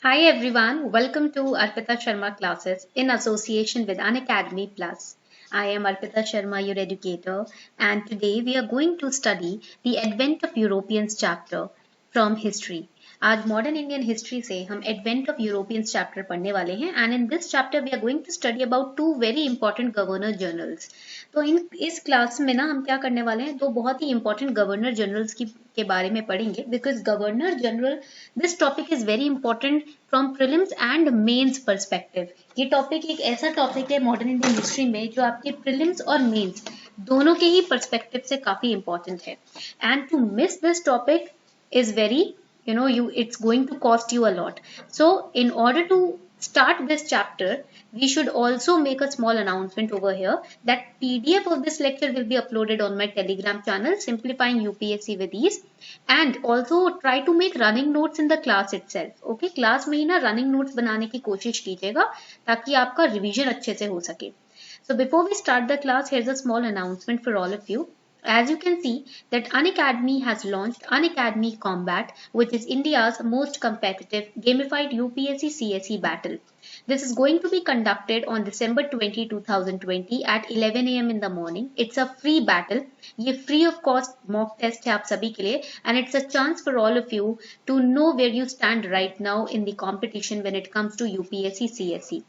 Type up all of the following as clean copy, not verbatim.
Hi everyone, welcome to Arpita Sharma classes in association with Unacademy Plus. I am Arpita Sharma, your educator, and today we are going to study the Advent of Europeans chapter from history. आज modern Indian history से हम advent of Europeans chapter पढ़ने वाले हैं and in this chapter we are going to study about two very important governor generals. तो इस class में ना हम क्या करने वाले हैं, दो बहुत ही इंपॉर्टेंट गवर्नर जनरल्स की के बारे में पढ़ेंगे because governor general this topic is very important from prelims and mains perspective. ये टॉपिक एक ऐसा टॉपिक है मॉडर्न इंडियन हिस्ट्री में जो आपके प्रीलिम्स और मेंस दोनों के ही पर्सपेक्टिव से काफी इंपॉर्टेंट है and to miss this topic is very it's going to cost you a lot. So in order to start this chapter we should also make a small announcement over here that PDF of this lecture will be uploaded on my Telegram channel Simplifying UPSC with Ease, and also try to make running notes in the class itself. Okay, class में ही ना running notes बनाने की कोशिश कीजिएगा ताकि आपका revision अच्छे से हो सके. So before we start the class, here's a small announcement for all of you. As you can see that Unacademy has launched Unacademy Combat, which is India's most competitive gamified UPSC CSE battle. This is going to be conducted on December 20, 2020 at 11 a.m. in the morning. It's a free battle. ये free of cost mock test है आप सभी के लिए and it's a chance for all of you to know where you stand right now in the competition when it comes to UPSC CSE.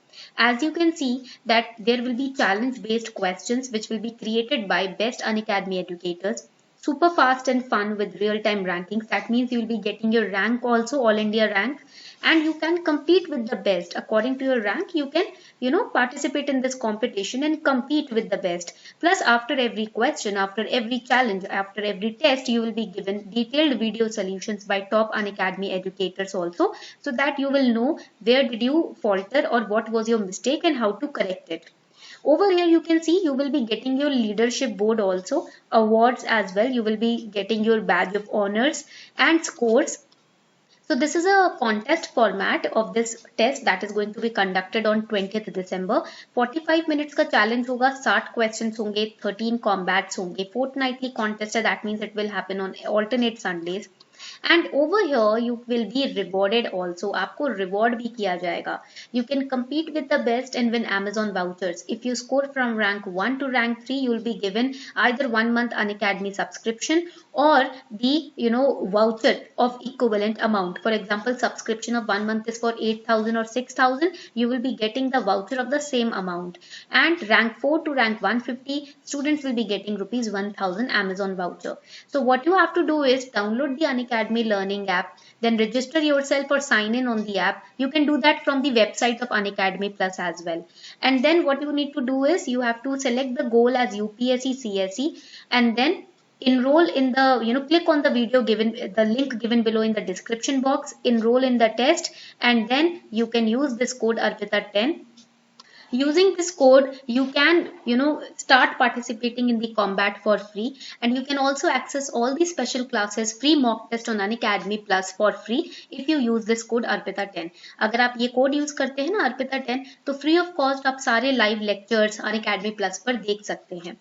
As you can see that there will be challenge based questions which will be created by best Unacademy educators. Super fast and fun with real time rankings. That means you will be getting your rank also, all India rank, and you can compete with the best according to your rank. You can participate in this competition and compete with the best. Plus after every question, after every challenge, after every test, you will be given detailed video solutions by top Unacademy educators also, so that you will know where did you falter or what was your mistake and how to correct it. Over here you can see you will be getting your leadership board also, awards as well. You will be getting your badge of honors and scores. So this is a contest format of this test that is going to be conducted on 20th December. 45 minutes का challenge होगा, 60 questions होंगे, 13 combats होंगे, fortnightly contest है, that means it will happen on alternate Sundays. And over here you will be rewarded also. आपको reward भी किया जाएगा. You can compete with the best and win Amazon vouchers. If you score from rank 1 to rank 3, you will be given either 1 month Unacademy subscription or the voucher of equivalent amount. For example, subscription of 1 month is for 8,000 or 6,000. You will be getting the voucher of the same amount. And rank 4 to rank 150, students will be getting rupees 1,000 Amazon voucher. So what you have to do is download the Unacademy learning app, then register yourself or sign in on the app. You can do that from the website of Unacademy Plus as well. And then what you need to do is you have to select the goal as UPSC CSE and then enroll in the click on the video given, the link given below in the description box, enroll in the test, and then you can use this code Arpita10. Using this code you can start participating in the combat for free, and you can also access all the special classes, free mock test on Unacademy Plus for free if you use this code Arpita10. अगर आप ये code use करते हैं ना Arpita10 तो free of cost आप सारे live lectures Unacademy Plus पर देख सकते हैं.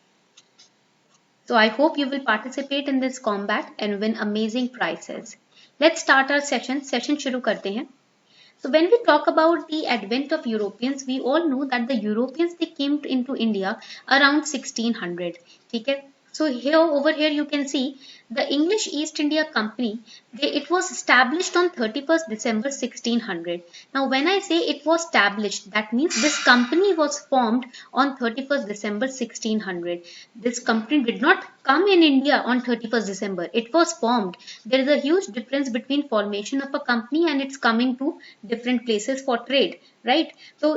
So I hope you will participate in this combat and win amazing prizes. Let's start our session. Session शुरू करते हैं. So when we talk about the advent of Europeans, we all know that the Europeans, they came into India around 1600. ठीक है? So here, over here, you can see the English East India Company. It was established on 31st December 1600. Now, when I say it was established, that means this company was formed on 31st December 1600. This company did not come in India on 31st December. It was formed. There is a huge difference between formation of a company and its coming to different places for trade, right? So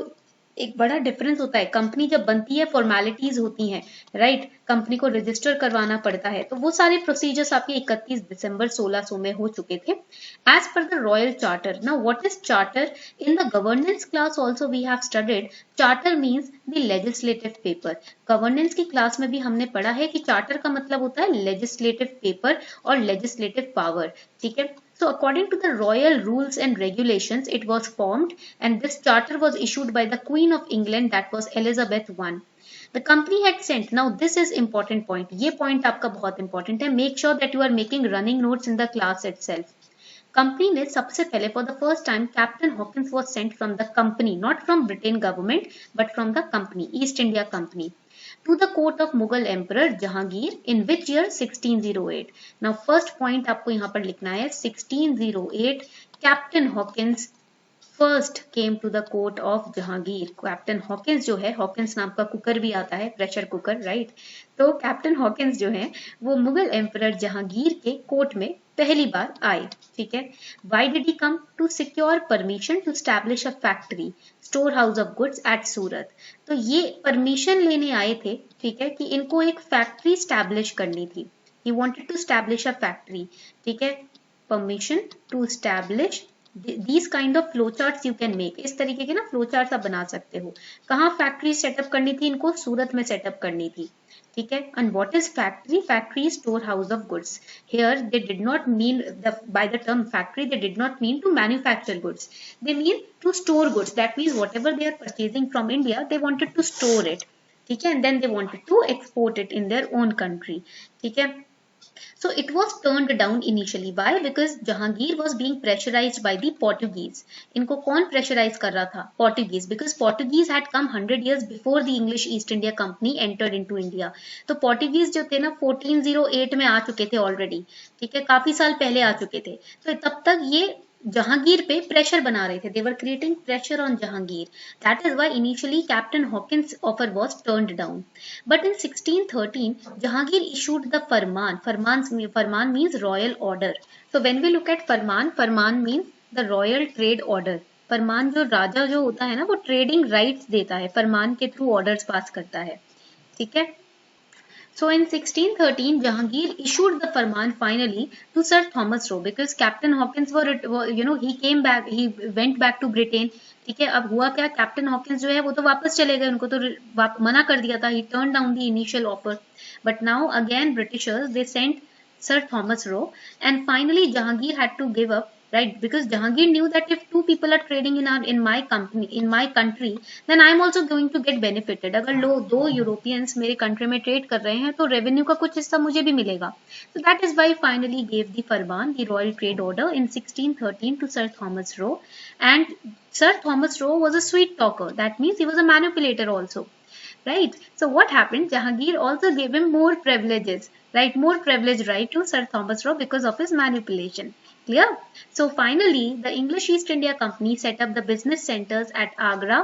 एक बड़ा difference होता है. Company जब बनती है formalities होती हैं, right? Company को रजिस्टर करवाना पड़ता है, तो वो सारे प्रोसीजर्स आपके 31 दिसंबर 1600 में हो चुके थे as per the royal charter. Now what is charter? In the governance class also we have studied charter means the legislative paper. Governance की क्लास में भी हमने पढ़ा है कि चार्टर का मतलब होता है लेजिस्लेटिव पेपर और लेजिस्लेटिव पावर. ठीक है? So according to the royal rules and regulations, it was formed, and this charter was issued by the Queen of England, that was Elizabeth I. The company had sent, now this is important point, ये point आपका बहुत important है, make sure that you are making running notes in the class itself. Company ने सबसे पहले for the first time captain Hawkins was sent from the company, not from Britain government but from the company, east India company, to the court of Mughal Emperor Jahangir in which year 1608. Now first point आपको यहाँ पर लिखना है 1608 captain Hawkins first came to the court of Jahangir. Captain Hawkins जो है, Hawkins नाम का cooker भी आता है, प्रेशर कुकर, राइट। तो कैप्टन हॉकिंस जो है वो मुगल एम्परर जहांगीर के कोर्ट में पहली बार आए, ठीक है। Why did he come? To secure permission to establish a factory store house of goods at Surat. तो ये परमिशन लेने आए थे, ठीक है, कि इनको एक फैक्ट्री स्टैब्लिश करनी थी। He wanted to establish a factory, ठीक है, permission to establish these kind of flow charts you can make। इस तरीके के ना फ्लो चार्ट आप बना सकते हो। कहाँ फैक्ट्री सेटअप करनी थी इनको? सूरत में सेटअप करनी थी, ठीक है। And what is factory? Factory store house of goods. Here they did not mean by the term factory they did not mean to manufacture goods, they mean to store goods। that means whatever they are purchasing from India they wanted to store it, ठीक है, and then they wanted to export it in their own country, ठीक है। So it was turned down initially. Why? Because Jahangir was being pressurized by the Portuguese. इनको कौन pressurize कर रहा था? Portuguese. Because Portuguese had come 100 years before the English East India Company entered into India. तो Portuguese जो थे ना 1408 में आ चुके थे already, ठीक है, काफी साल पहले आ चुके थे। तो तब तक ये जहांगीर पे प्रेशर बना रहे थे। They were creating pressure on Jahangir. That is why initially Captain Hawkins' offer was turned down. But in 1613, Jahangir issued the Farman. Farman means royal order. So when we look at Farman, Farman means the royal trade order. फरमान जो राजा जो होता है ना वो trading rights देता है, फरमान के through orders pass करता है, ठीक है। So in 1613, Jahangir issued the farman finally to Sir Thomas Roe because Captain Hawkins he came back, he went back to Britain, ठीक है। अब हुआ क्या, कैप्टन हॉकिंस जो है वो तो वापस चले गए, उनको तो मना कर दिया था, he turned down the initial offer, but now again Britishers they sent Sir Thomas Roe and finally Jahangir had to give up, right? Because Jahangir knew that if two people are trading in my company, in my country, then I am also going to get benefited। अगर दो Europeans मेरे country में trade कर रहे हैं तो revenue का कुछ हिस्सा मुझे भी मिलेगा। So that is why finally gave the Farman, the royal trade order in 1613 to Sir Thomas Roe, and Sir Thomas Roe was a sweet talker. That means he was a manipulator also, right? So what happened? Jahangir also gave him more privileges, right? More privileged right to Sir Thomas Roe because of his manipulation. Clear? So finally, the English East India Company set up the business centers at Agra,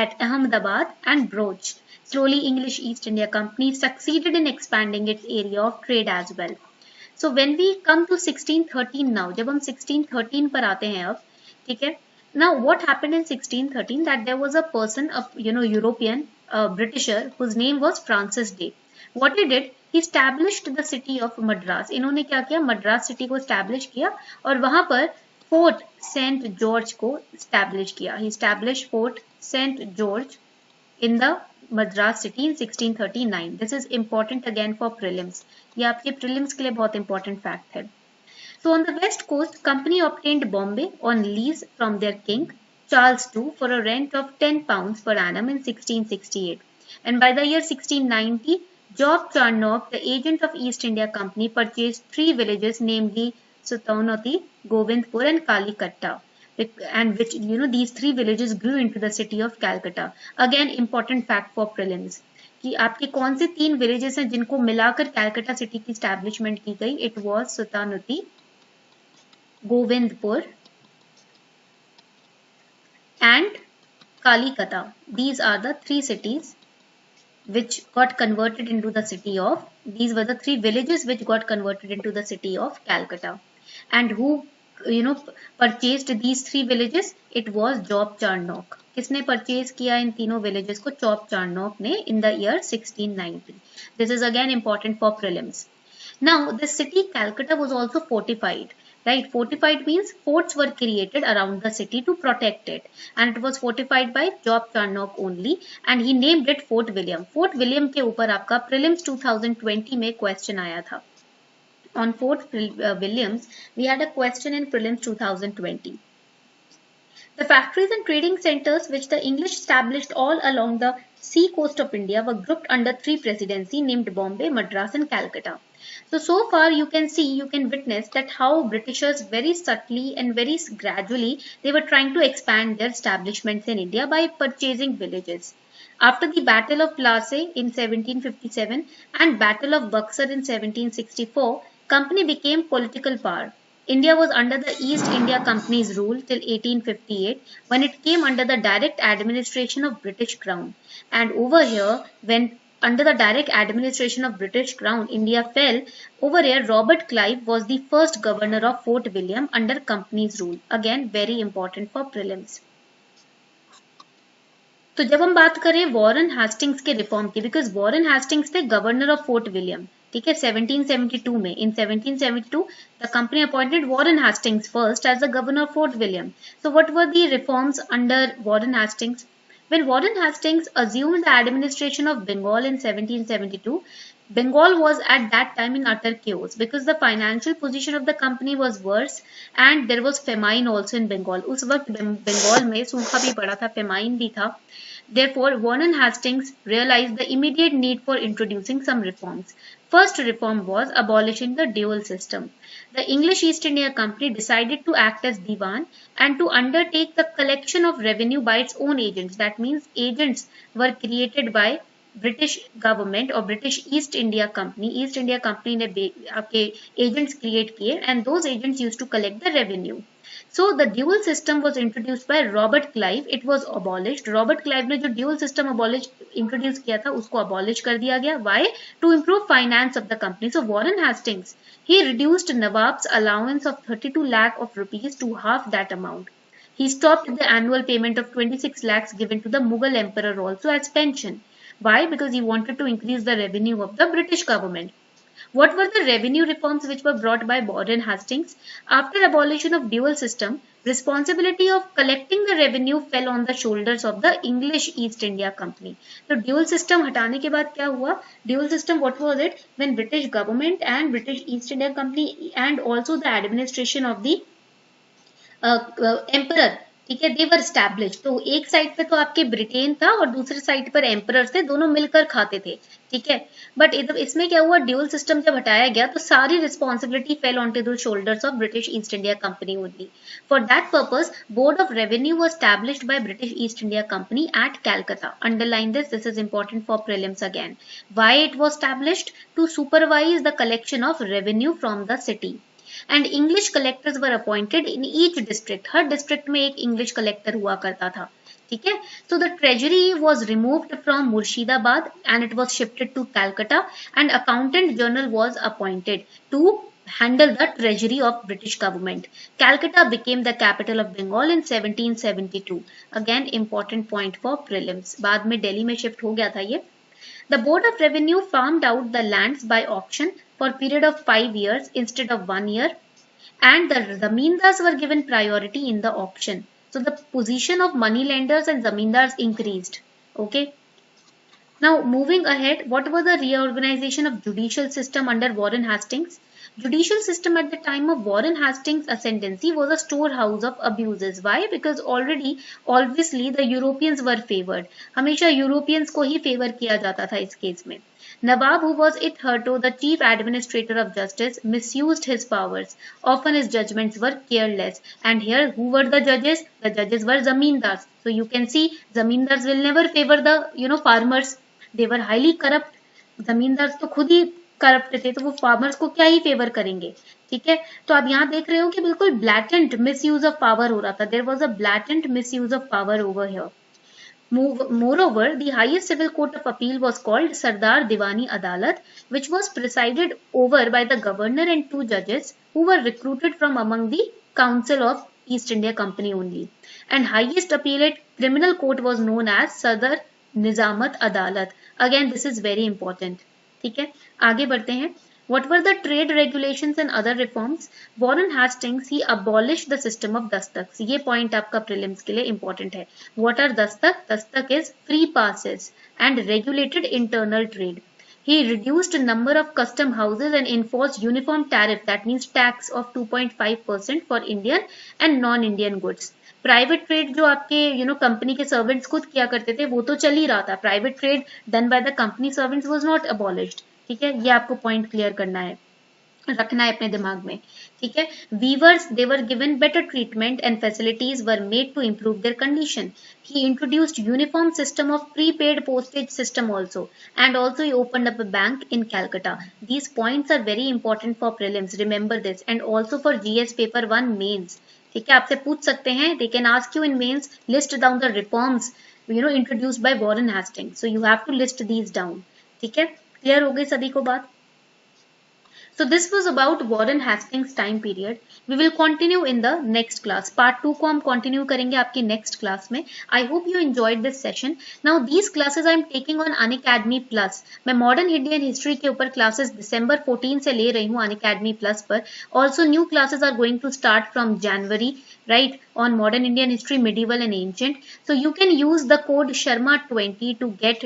at Ahmedabad and Bhuj. Slowly, English East India Company succeeded in expanding its area of trade as well. So when we come to 1613 now, जब हम 1613 पर आते हैं अब, ठीक है? Now what happened in 1613? That there was a person, European, Britisher, whose name was Francis Day. What he did? He established the city of Madras. इन्होंने क्या किया? मद्रास सिटी को establish किया और वहां पर फोर्ट सेंट जॉर्ज को establish किया। He established Fort St. George in the Madras city in 1639. This is important again for prelims. ये आपके prelims के लिए बहुत important fact है। So on the west coast, company obtained Bombay on lease from their king Charles II for a rent of £10 per annum in 1668. And by the year 1690, Job Charnock, the agent of East India Company, purchased 3 villages, namely Sutanoti, Govindpur and Kalikatta, and which these 3 villages grew into the city of Calcutta. Again, important fact for prelims कि आपके कौन से 3 villages हैं जिनको मिलाकर Calcutta city की establishment की गई? It was Sutanoti, Govindpur and Kalikata. These are the 3 cities which got converted into the city of, these were the 3 villages which got converted into the city of Calcutta. And who purchased these 3 villages? It was Job Charnock. किसने purchase किया इन तीनों villages को? Job Charnock ने in the year 1690. This is again important for prelims. Now the city Calcutta was also fortified. Right, fortified means forts were created around the city to protect it, and it was fortified by Job Charnock only, and he named it Fort William. Fort William के ऊपर आपका prelims 2020 में question आया था. On Fort Williams, we had a question in prelims 2020. The factories and trading centers which the English established all along the sea coast of India were grouped under 3 presidencies named Bombay, Madras and Calcutta. So far you can see, you can witness that how Britishers very subtly and very gradually they were trying to expand their establishments in India by purchasing villages. After the Battle of Plassey in 1757 and Battle of Buxar in 1764, company became political power. India was under the East India Company's rule till 1858 when it came under the direct administration of British Crown. And over here, when under the direct administration of British Crown, India fell. Over here, Robert Clive was the first governor of Fort William under Company's rule. Again, very important for prelims. तो जब हम बात करें Warren Hastings के reform की, because Warren Hastings थे governor of Fort William, ठीक है, 1772 में. In 1772 the company appointed Warren Hastings first as the governor of Fort William. So what were the reforms under Warren Hastings? When Warren Hastings assumed the administration of Bengal in 1772, Bengal was at that time in utter chaos because the financial position of the company was worse and there was famine also in Bengal. उस वक्त बंगाल में सूखा भी पड़ा था, famine भी था. Therefore, Warren Hastings realized the immediate need for introducing some reforms. First reform was abolishing the dual system. The English East India Company decided to act as Diwan and to undertake the collection of revenue by its own agents. That means agents were created by British government or British East India Company. East India Company ने आपके agents create किए and those agents used to collect the revenue. So the dual system was introduced by Robert Clive. It was abolished. Robert Clive ने जो dual system introduce किया था उसको abolish कर दिया गया. Why? To improve finance of the company. So Warren Hastings, he reduced Nawab's allowance of 32 lakh of rupees to half that amount. He stopped the annual payment of 26 lakhs given to the Mughal emperor also as pension. Why? Because he wanted to increase the revenue of the British government. What were the revenue reforms which were brought by Warren Hastings? After abolition of dual system, responsibility of collecting the revenue fell on the shoulders of the English East India Company. So dual system हटाने के बाद क्या हुआ? Dual system, what was it? When British government and British East India Company and also the administration of the emperor, ठीक है, दे वर establish. तो एक side पे तो आपके ब्रिटेन था और दूसरे साइड पर एम्परर थे, दोनों मिलकर खाते थे, ठीक है. बट इसमें क्या हुआ, ड्यूल सिस्टम जब हटाया गया तो सारी responsibility fell on to the shoulders of British East India company only. For that purpose board of revenue was established by British East India company at Calcutta. Underline this is important for prelims again. Why it was established? To supervise the collection of revenue from the city. And English collectors were appointed in each district. हर district में एक English collector हुआ करता था, ठीक है. So the treasury was removed from Murshidabad and it was shifted to Calcutta and accountant general was appointed to handle the treasury of British government. Calcutta became the capital of Bengal in 1772. Again important point for prelims. बाद में दिल्ली में shift हो गया था ये. The Board of Revenue farmed out the lands by auction for a period of 5 years instead of 1 year, and the zamindars were given priority in the auction. So the position of money lenders and zamindars increased. Okay. Now moving ahead, what was the reorganization of judicial system under Warren Hastings? Judicial system at the time of Warren Hastings' ascendancy was a storehouse of abuses. Why? Because obviously the Europeans were favored. हमेशा Europeans को ही favor किया जाता था इस case में. Nawab, who was hitherto the chief administrator of justice, misused his powers. Often his judgments were careless. And here, who were the judges? The judges were zamindars. So you can see, zamindars will never favor the farmers. They were highly corrupt. zamindars तो खुद ही corrupt थे, तो वो farmers को क्या ही favour करेंगे, ठीक है. तो आप यहाँ देख रहे हो कि बिल्कुल ब्लैटेंट मिसयूज ऑफ पावर हो रहा था. There was a blatant misuse of power over here. Moreover, the highest civil court of appeal was called Sardar Diwani Adalat, which was presided over by the governor and 2 judges who were recruited from among the council of East India Company only. And highest appellate criminal court was known as Sadar Nizamat Adalat. Again, this is very important. ठीक है, आगे बढ़ते हैं. What were the trade regulations and other reforms? Warren Hastings, he abolished the system of dastaks. ये point आपका prelims के लिए important है. What are dastak? Dastak is free passes and regulated internal trade. He reduced number of custom houses and enforced uniform tariff, that means tax of 2.5% for Indian and non-Indian goods. Private trade जो आपके company के servants खुद किया करते थे वो तो चल ही रहा था. Private trade done by the company servants was not abolished. ठीक है, ये आपको पॉइंट क्लियर करना है. रखना है अपने दिमाग में, ठीक है। Weavers they were given better treatment and facilities were made to improve their condition. He introduced uniform system of prepaid postage system also, and also he opened up a bank in Calcutta. These points are very important for prelims, remember this, and also for GS paper 1 mains. ठीक है, आपसे पूछ सकते हैं, they can ask you in mains, list down the reforms introduced by Warren Hastings, so you have to list these down. ठीक है, clear हो गई सभी को बात? So this was about Warren Hastings time period. We will continue in the next class. Part 2 को हम continue करेंगे आपकी next class में. I hope you enjoyed this session. Now these classes I am taking on Unacademy Plus. मैं Modern Indian History के ऊपर classes December 14 से ले रही हूँ Unacademy Plus पर. Also new classes are going to start from January, right, on Modern Indian History, Medieval and Ancient. So you can use the code Sharma20 to get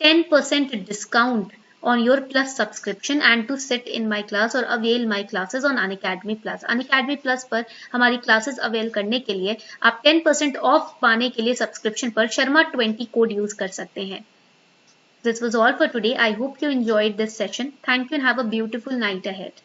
10% discount on your plus subscription and to sit in my class or avail my classes on Unacademy Plus. Unacademy Plus पर हमारी classes avail करने के लिए आप 10% off पाने के लिए subscription पर Sharma20 code use कर सकते हैं. This was all for today. I hope you enjoyed this session. Thank you and have a beautiful night ahead.